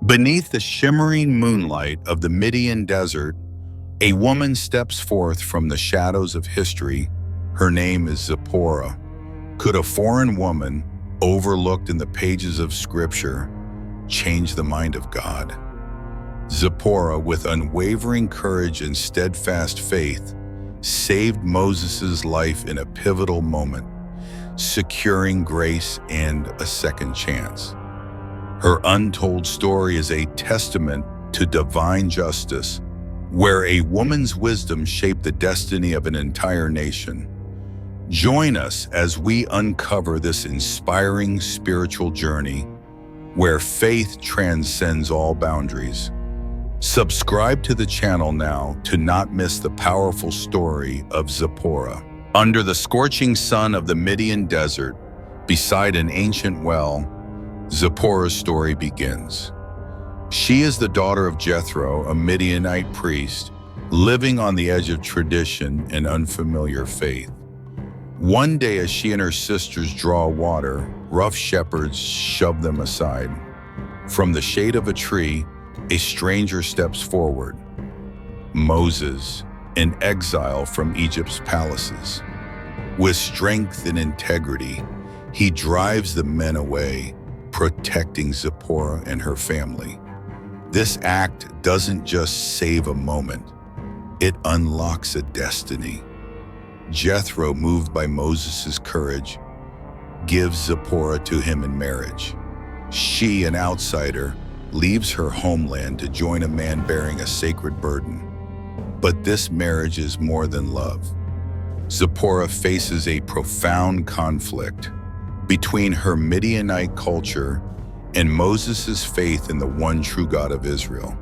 Beneath the shimmering moonlight of the Midian desert, a woman steps forth from the shadows of history. Her name is Zipporah. Could a foreign woman, overlooked in the pages of Scripture, change the mind of God? Zipporah, with unwavering courage and steadfast faith, saved Moses' life in a pivotal moment, securing grace and a second chance. Her untold story is a testament to divine justice, where a woman's wisdom shaped the destiny of an entire nation. Join us as we uncover this inspiring spiritual journey where faith transcends all boundaries. Subscribe to the channel now to not miss the powerful story of Zipporah. Under the scorching sun of the Midian desert, beside an ancient well, Zipporah's story begins. She is the daughter of Jethro, a Midianite priest, living on the edge of tradition and unfamiliar faith. One day, as she and her sisters draw water, rough shepherds shove them aside. From the shade of a tree, a stranger steps forward. Moses, an exile from Egypt's palaces. With strength and integrity, he drives the men away, protecting Zipporah and her family. This act doesn't just save a moment, it unlocks a destiny. Jethro, moved by Moses' courage, gives Zipporah to him in marriage. She, an outsider, leaves her homeland to join a man bearing a sacred burden. But this marriage is more than love. Zipporah faces a profound conflict between her Midianite culture and Moses' faith in the one true God of Israel.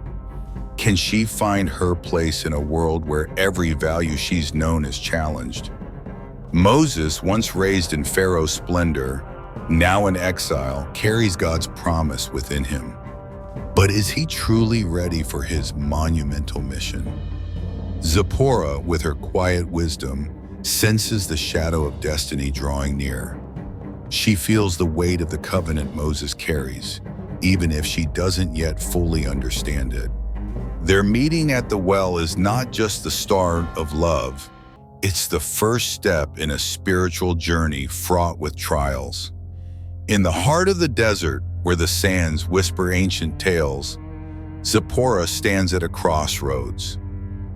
Can she find her place in a world where every value she's known is challenged? Moses, once raised in Pharaoh's splendor, now in exile, carries God's promise within him. But is he truly ready for his monumental mission? Zipporah, with her quiet wisdom, senses the shadow of destiny drawing near. She feels the weight of the covenant Moses carries, even if she doesn't yet fully understand it. Their meeting at the well is not just the start of love, it's the first step in a spiritual journey fraught with trials. In the heart of the desert, where the sands whisper ancient tales, Zipporah stands at a crossroads.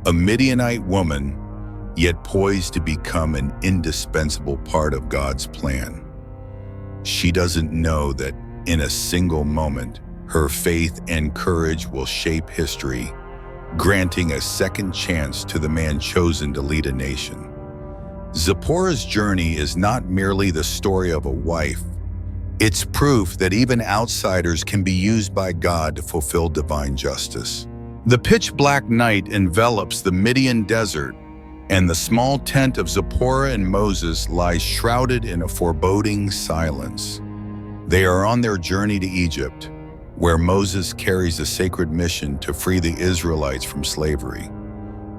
A Midianite woman, yet poised to become an indispensable part of God's plan. She doesn't know that in a single moment, her faith and courage will shape history, granting a second chance to the man chosen to lead a nation. Zipporah's journey is not merely the story of a wife. It's proof that even outsiders can be used by God to fulfill divine justice. The pitch-black night envelops the Midian desert, and the small tent of Zipporah and Moses lies shrouded in a foreboding silence. They are on their journey to Egypt, where Moses carries a sacred mission to free the Israelites from slavery.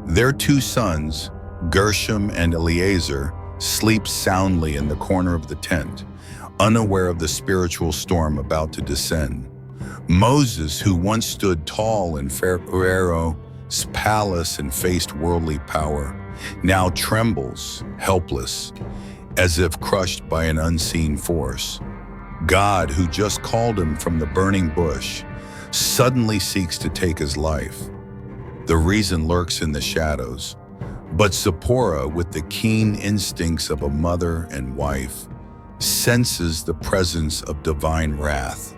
Their two sons, Gershom and Eleazar, sleep soundly in the corner of the tent, unaware of the spiritual storm about to descend. Moses, who once stood tall in Pharaoh's palace and faced worldly power, now trembles, helpless, as if crushed by an unseen force. God, who just called him from the burning bush, suddenly seeks to take his life. The reason lurks in the shadows, but Zipporah, with the keen instincts of a mother and wife, senses the presence of divine wrath.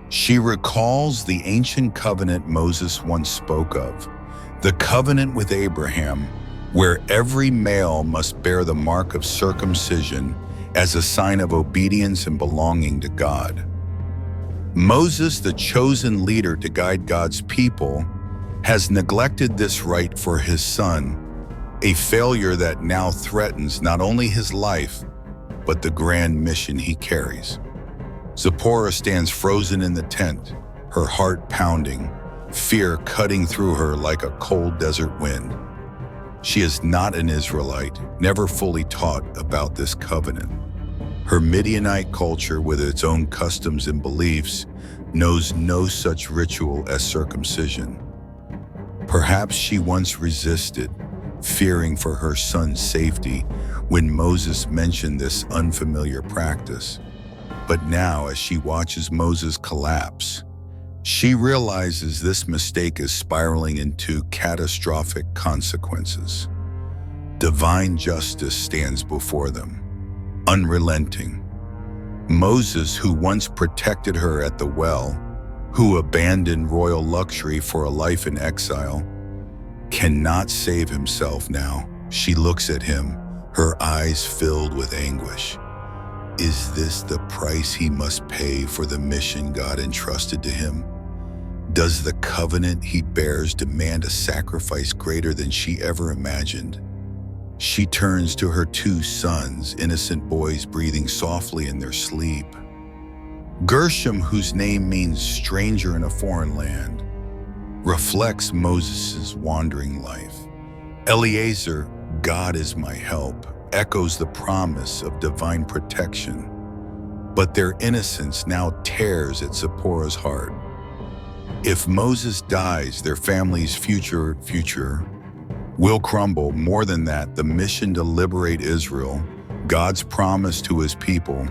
She recalls the ancient covenant Moses once spoke of, the covenant with Abraham, where every male must bear the mark of circumcision as a sign of obedience and belonging to God. Moses, the chosen leader to guide God's people, has neglected this right for his son, a failure that now threatens not only his life, but the grand mission he carries. Zipporah stands frozen in the tent, her heart pounding, fear cutting through her like a cold desert wind. She is not an Israelite, never fully taught about this covenant. Her Midianite culture, with its own customs and beliefs, knows no such ritual as circumcision. Perhaps she once resisted, fearing for her son's safety when Moses mentioned this unfamiliar practice. But now, as she watches Moses collapse, she realizes this mistake is spiraling into catastrophic consequences. Divine justice stands before them, unrelenting. Moses, who once protected her at the well, who abandoned royal luxury for a life in exile, cannot save himself now. She looks at him, her eyes filled with anguish. Is this the price he must pay for the mission God entrusted to him? Does the covenant he bears demand a sacrifice greater than she ever imagined? She turns to her two sons, innocent boys breathing softly in their sleep. Gershom, whose name means stranger in a foreign land, reflects Moses' wandering life. Eliezer, God is my help, echoes the promise of divine protection. But their innocence now tears at Zipporah's heart. If Moses dies, their family's future will crumble. More than that, the mission to liberate Israel, God's promise to his people,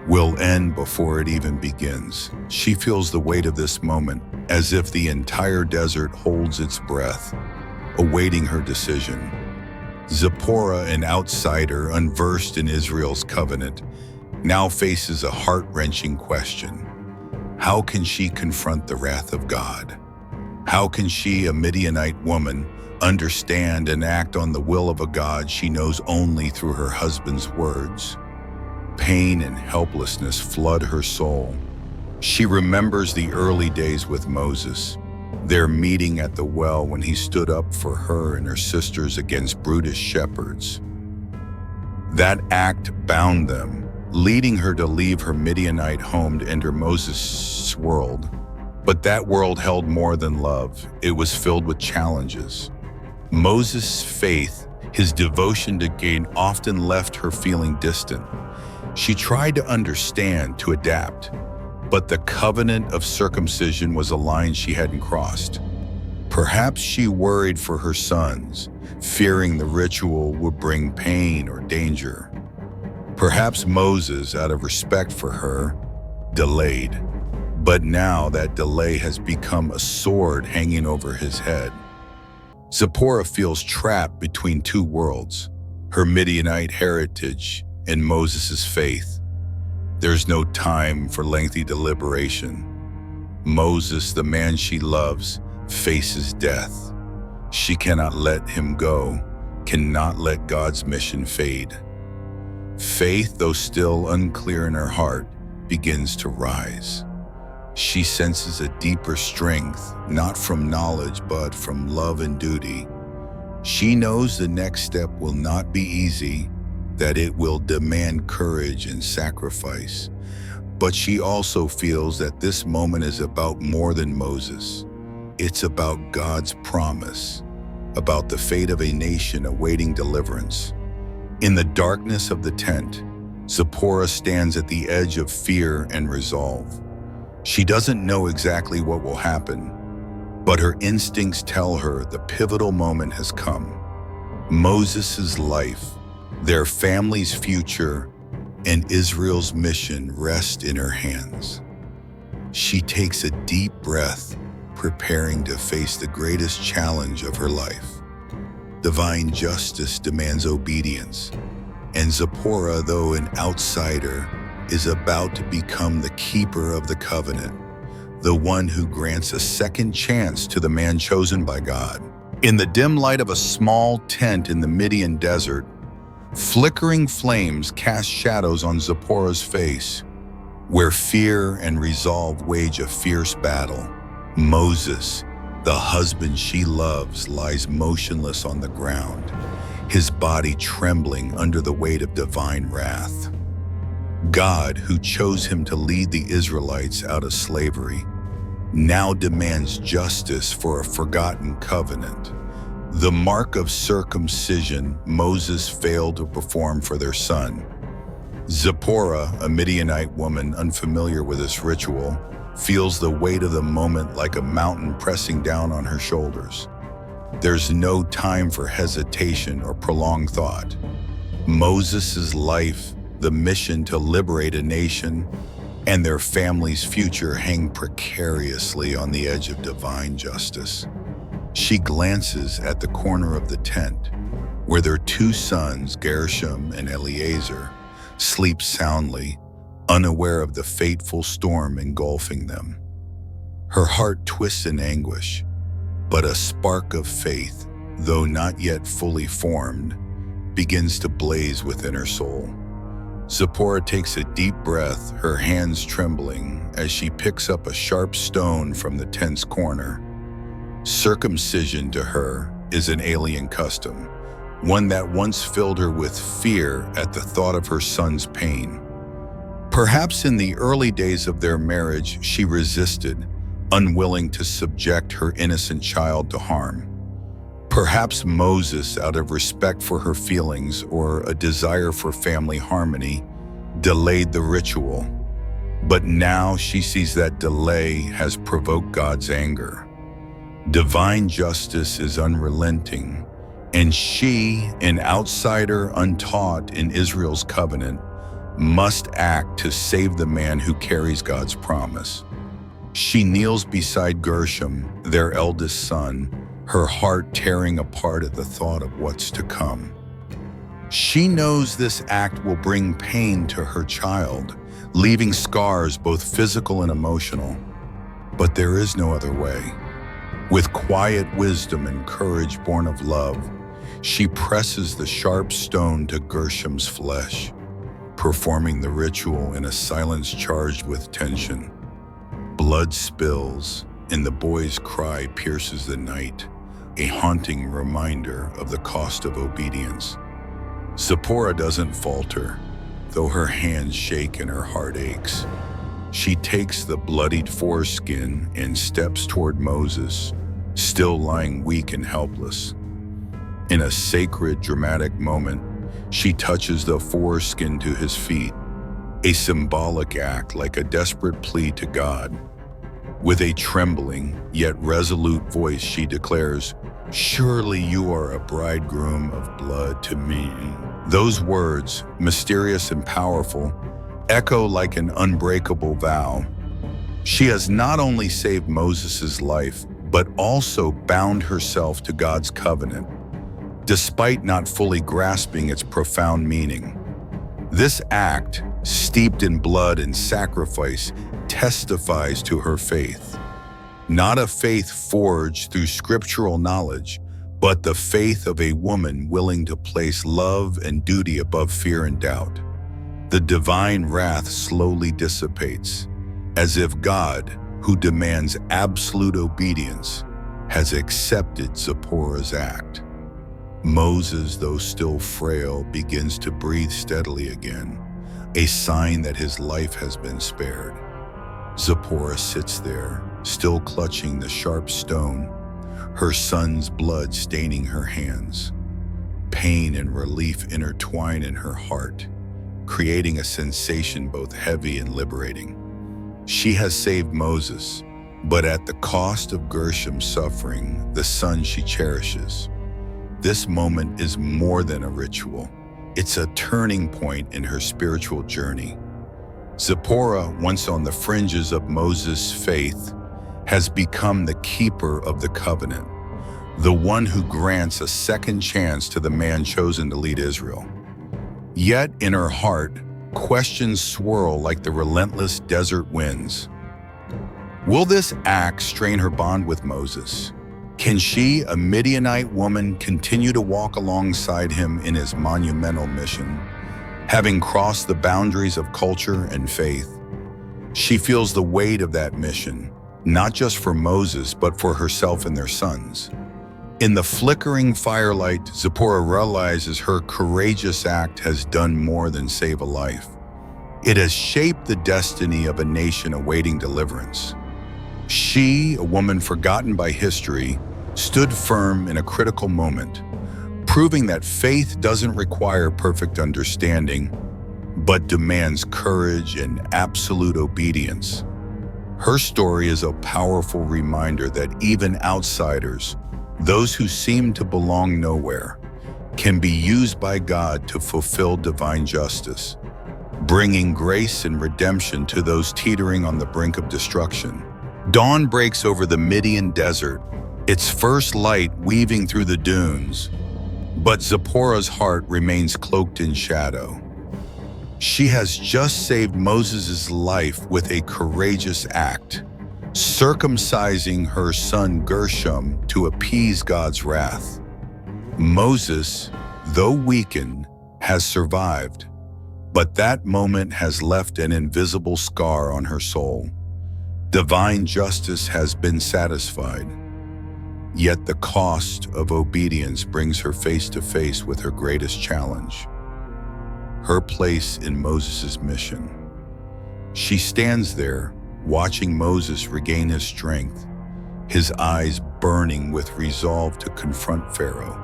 will end before it even begins. She feels the weight of this moment, as if the entire desert holds its breath, awaiting her decision. Zipporah, an outsider unversed in Israel's covenant, now faces a heart-wrenching question. How can she confront the wrath of God? How can she, a Midianite woman, understand and act on the will of a God she knows only through her husband's words? Pain and helplessness flood her soul. She remembers the early days with Moses, their meeting at the well when he stood up for her and her sisters against brutish shepherds. That act bound them, leading her to leave her Midianite home to enter Moses' world. But that world held more than love. It was filled with challenges. Moses' faith, his devotion to gain, often left her feeling distant. She tried to understand, to adapt, but the covenant of circumcision was a line she hadn't crossed. Perhaps she worried for her sons, fearing the ritual would bring pain or danger. Perhaps Moses, out of respect for her, delayed. But now that delay has become a sword hanging over his head. Zipporah feels trapped between two worlds, her Midianite heritage and Moses' faith. There's no time for lengthy deliberation. Moses, the man she loves, faces death. She cannot let him go, cannot let God's mission fade. Faith, though still unclear in her heart, begins to rise. She senses a deeper strength, not from knowledge, but from love and duty. She knows the next step will not be easy, that it will demand courage and sacrifice. But she also feels that this moment is about more than Moses. It's about God's promise, about the fate of a nation awaiting deliverance. In the darkness of the tent, Zipporah stands at the edge of fear and resolve. She doesn't know exactly what will happen, but her instincts tell her the pivotal moment has come. Moses' life, their family's future, and Israel's mission rest in her hands. She takes a deep breath, preparing to face the greatest challenge of her life. Divine justice demands obedience, and Zipporah, though an outsider, is about to become the keeper of the covenant, the one who grants a second chance to the man chosen by God. In the dim light of a small tent in the Midian desert, flickering flames cast shadows on Zipporah's face, where fear and resolve wage a fierce battle. Moses, the husband she loves, lies motionless on the ground, his body trembling under the weight of divine wrath. God, who chose him to lead the Israelites out of slavery, now demands justice for a forgotten covenant. The mark of circumcision Moses failed to perform for their son. Zipporah, a Midianite woman unfamiliar with this ritual, feels the weight of the moment like a mountain pressing down on her shoulders. There's no time for hesitation or prolonged thought. Moses' life, the mission to liberate a nation, and their family's future hang precariously on the edge of divine justice. She glances at the corner of the tent, where their two sons, Gershom and Eleazar, sleep soundly, unaware of the fateful storm engulfing them. Her heart twists in anguish, but a spark of faith, though not yet fully formed, begins to blaze within her soul. Zipporah takes a deep breath, her hands trembling, as she picks up a sharp stone from the tent's corner. Circumcision to her is an alien custom, one that once filled her with fear at the thought of her son's pain. Perhaps in the early days of their marriage, she resisted, unwilling to subject her innocent child to harm. Perhaps Moses, out of respect for her feelings or a desire for family harmony, delayed the ritual. But now she sees that delay has provoked God's anger. Divine justice is unrelenting, and she, an outsider untaught in Israel's covenant, must act to save the man who carries God's promise. She kneels beside Gershom, their eldest son, her heart tearing apart at the thought of what's to come. She knows this act will bring pain to her child, leaving scars both physical and emotional. But there is no other way. With quiet wisdom and courage born of love, she presses the sharp stone to Gershom's flesh, performing the ritual in a silence charged with tension. Blood spills, and the boy's cry pierces the night, a haunting reminder of the cost of obedience. Zipporah doesn't falter, though her hands shake and her heart aches. She takes the bloodied foreskin and steps toward Moses, still lying weak and helpless. In a sacred, dramatic moment, she touches the foreskin to his feet, a symbolic act like a desperate plea to God. With a trembling yet resolute voice, she declares, "Surely you are a bridegroom of blood to me." Those words, mysterious and powerful, echo like an unbreakable vow. She has not only saved Moses' life, but also bound herself to God's covenant, despite not fully grasping its profound meaning. This act, steeped in blood and sacrifice, testifies to her faith. Not a faith forged through scriptural knowledge, but the faith of a woman willing to place love and duty above fear and doubt. The divine wrath slowly dissipates, as if God, who demands absolute obedience, has accepted Zipporah's act. Moses, though still frail, begins to breathe steadily again, a sign that his life has been spared. Zipporah sits there, still clutching the sharp stone, her son's blood staining her hands. Pain and relief intertwine in her heart, creating a sensation both heavy and liberating. She has saved Moses, but at the cost of Gershom's suffering, the son she cherishes. This moment is more than a ritual. It's a turning point in her spiritual journey. Zipporah, once on the fringes of Moses' faith, has become the keeper of the covenant, the one who grants a second chance to the man chosen to lead Israel. Yet in her heart, questions swirl like the relentless desert winds. Will this act strain her bond with Moses? Can she, a Midianite woman, continue to walk alongside him in his monumental mission, having crossed the boundaries of culture and faith? She feels the weight of that mission, not just for Moses, but for herself and their sons. In the flickering firelight, Zipporah realizes her courageous act has done more than save a life. It has shaped the destiny of a nation awaiting deliverance. She, a woman forgotten by history, stood firm in a critical moment, proving that faith doesn't require perfect understanding, but demands courage and absolute obedience. Her story is a powerful reminder that even outsiders, those who seem to belong nowhere, can be used by God to fulfill divine justice, bringing grace and redemption to those teetering on the brink of destruction. Dawn breaks over the Midian desert, its first light weaving through the dunes, but Zipporah's heart remains cloaked in shadow. She has just saved Moses' life with a courageous act, circumcising her son Gershom to appease God's wrath. Moses, though weakened, has survived, but that moment has left an invisible scar on her soul. Divine justice has been satisfied, yet the cost of obedience brings her face to face with her greatest challenge: her place in Moses' mission. She stands there, watching Moses regain his strength, his eyes burning with resolve to confront Pharaoh.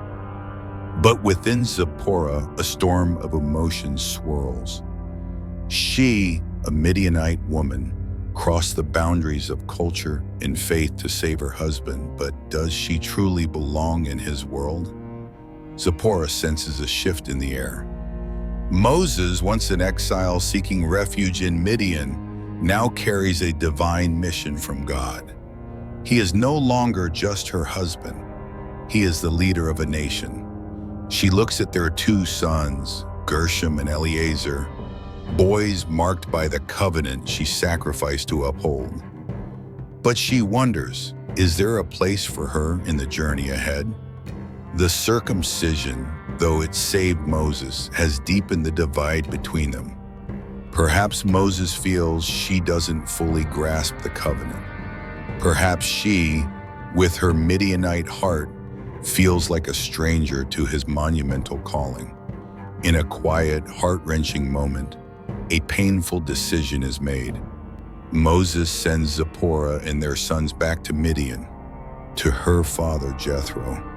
But within Zipporah, a storm of emotions swirls. She, a Midianite woman, crossed the boundaries of culture and faith to save her husband, but does she truly belong in his world? Zipporah senses a shift in the air. Moses, once in exile seeking refuge in Midian, now carries a divine mission from God. He is no longer just her husband. He is the leader of a nation. She looks at their two sons, Gershom and Eleazar, boys marked by the covenant she sacrificed to uphold. But she wonders, is there a place for her in the journey ahead? The circumcision, though it saved Moses, has deepened the divide between them. Perhaps Moses feels she doesn't fully grasp the covenant. Perhaps she, with her Midianite heart, feels like a stranger to his monumental calling. In a quiet, heart-wrenching moment, a painful decision is made. Moses sends Zipporah and their sons back to Midian, to her father Jethro.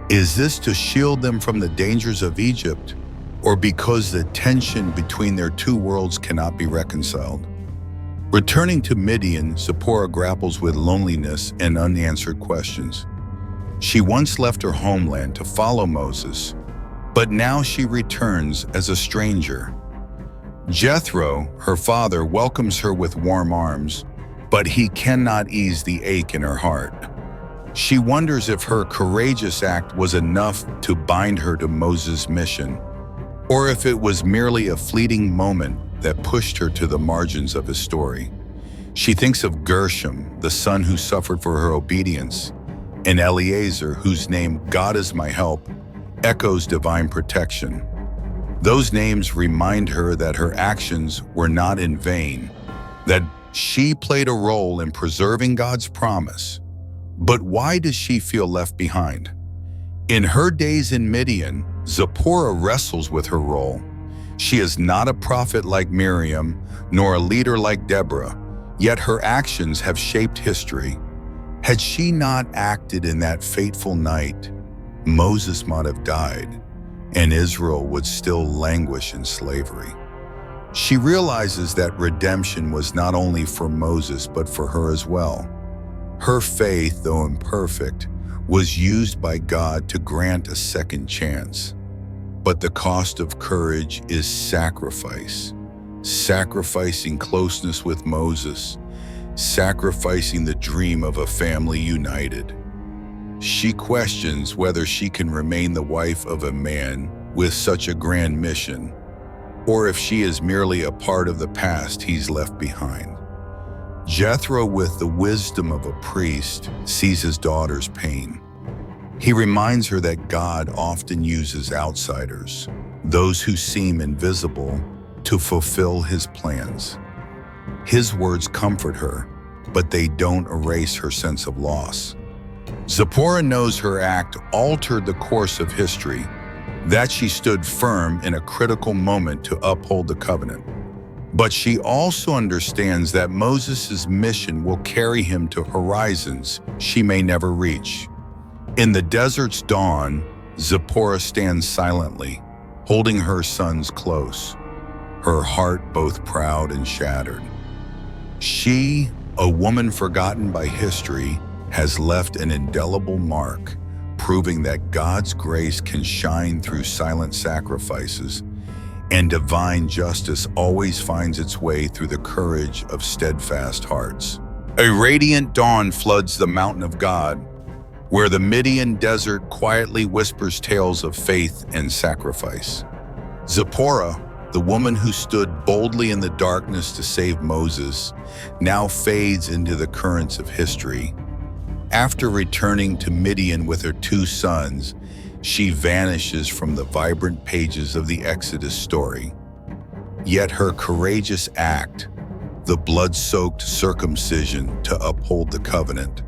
Is this to shield them from the dangers of Egypt, or because the tension between their two worlds cannot be reconciled? Returning to Midian, Zipporah grapples with loneliness and unanswered questions. She once left her homeland to follow Moses, but now she returns as a stranger. Jethro, her father, welcomes her with warm arms, but he cannot ease the ache in her heart. She wonders if her courageous act was enough to bind her to Moses' mission, or if it was merely a fleeting moment that pushed her to the margins of his story. She thinks of Gershom, the son who suffered for her obedience, and Eleazar, whose name, God is my help, echoes divine protection. Those names remind her that her actions were not in vain, that she played a role in preserving God's promise. But why does she feel left behind? In her days in Midian, Zipporah wrestles with her role. She is not a prophet like Miriam, nor a leader like Deborah, yet her actions have shaped history. Had she not acted in that fateful night, Moses might have died, and Israel would still languish in slavery. She realizes that redemption was not only for Moses, but for her as well. Her faith, though imperfect, was used by God to grant a second chance. But the cost of courage is sacrifice. Sacrificing closeness with Moses, sacrificing the dream of a family united. She questions whether she can remain the wife of a man with such a grand mission, or if she is merely a part of the past he's left behind. Jethro, with the wisdom of a priest, sees his daughter's pain. He reminds her that God often uses outsiders, those who seem invisible, to fulfill his plans. His words comfort her, but they don't erase her sense of loss. Zipporah knows her act altered the course of history, that she stood firm in a critical moment to uphold the covenant. But she also understands that Moses' mission will carry him to horizons she may never reach. In the desert's dawn, Zipporah stands silently, holding her sons close, her heart both proud and shattered. She, A woman forgotten by history has left an indelible mark, proving that God's grace can shine through silent sacrifices, and divine justice always finds its way through the courage of steadfast hearts. A radiant dawn floods the mountain of God, where the Midian desert quietly whispers tales of faith and sacrifice. Zipporah, the woman who stood boldly in the darkness to save Moses, now fades into the currents of history. After returning to Midian with her 2 sons, she vanishes from the vibrant pages of the Exodus story. Yet her courageous act, the blood-soaked circumcision to uphold the covenant,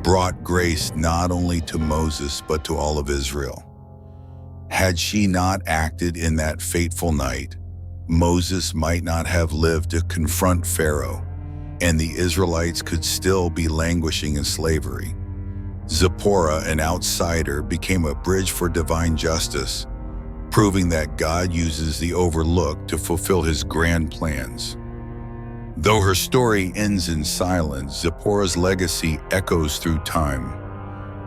brought grace not only to Moses but to all of Israel. Had she not acted in that fateful night, Moses might not have lived to confront Pharaoh, and the Israelites could still be languishing in slavery. Zipporah, an outsider, became a bridge for divine justice, proving that God uses the overlooked to fulfill his grand plans. Though her story ends in silence, Zipporah's legacy echoes through time.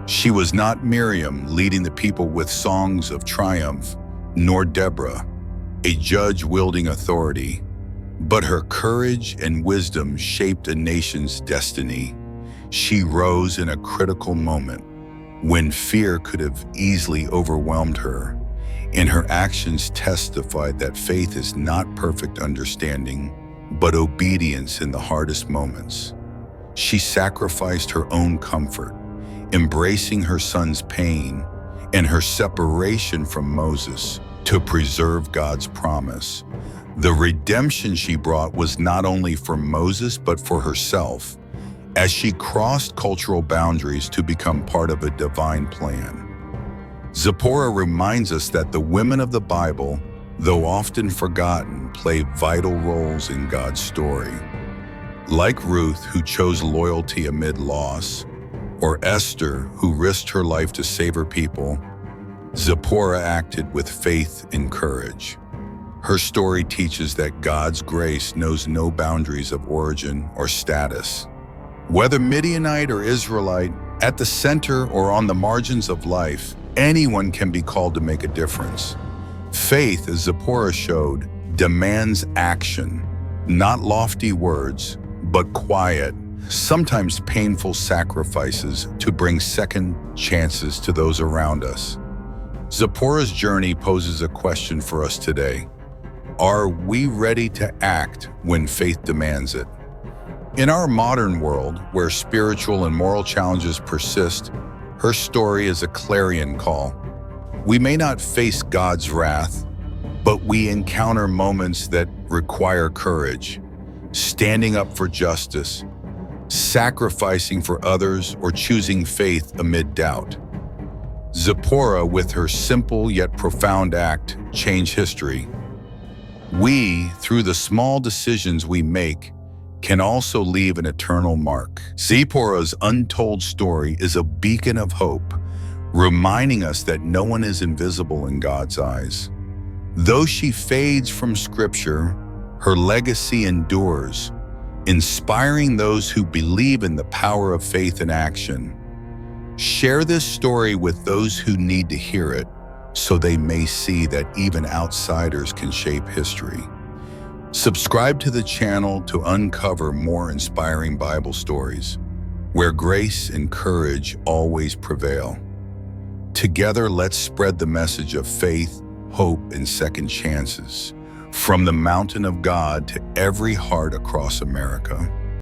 She was not Miriam leading the people with songs of triumph, nor Deborah, a judge wielding authority, but her courage and wisdom shaped a nation's destiny. She rose in a critical moment when fear could have easily overwhelmed her, and her actions testified that faith is not perfect understanding, but obedience in the hardest moments. She sacrificed her own comfort, embracing her son's pain and her separation from Moses to preserve God's promise. The redemption she brought was not only for Moses but for herself, as she crossed cultural boundaries to become part of a divine plan. Zipporah reminds us that the women of the Bible, though often forgotten, play vital roles in God's story. Like Ruth, who chose loyalty amid loss, or Esther, who risked her life to save her people, Zipporah acted with faith and courage. Her story teaches that God's grace knows no boundaries of origin or status. Whether Midianite or Israelite, at the center or on the margins of life, anyone can be called to make a difference. Faith, as Zipporah showed, demands action, not lofty words, but quiet, sometimes painful sacrifices to bring second chances to those around us. Zipporah's journey poses a question for us today. Are we ready to act when faith demands it? In our modern world, where spiritual and moral challenges persist, her story is a clarion call. We may not face God's wrath, but we encounter moments that require courage, standing up for justice, sacrificing for others, or choosing faith amid doubt. Zipporah, with her simple yet profound act, changed history. We, through the small decisions we make, can also leave an eternal mark. Zipporah's untold story is a beacon of hope, reminding us that no one is invisible in God's eyes. Though she fades from Scripture, her legacy endures, inspiring those who believe in the power of faith and action. Share this story with those who need to hear it, so they may see that even outsiders can shape history. Subscribe to the channel to uncover more inspiring Bible stories, where grace and courage always prevail. Together, let's spread the message of faith, hope, and second chances, from the mountain of God to every heart across America.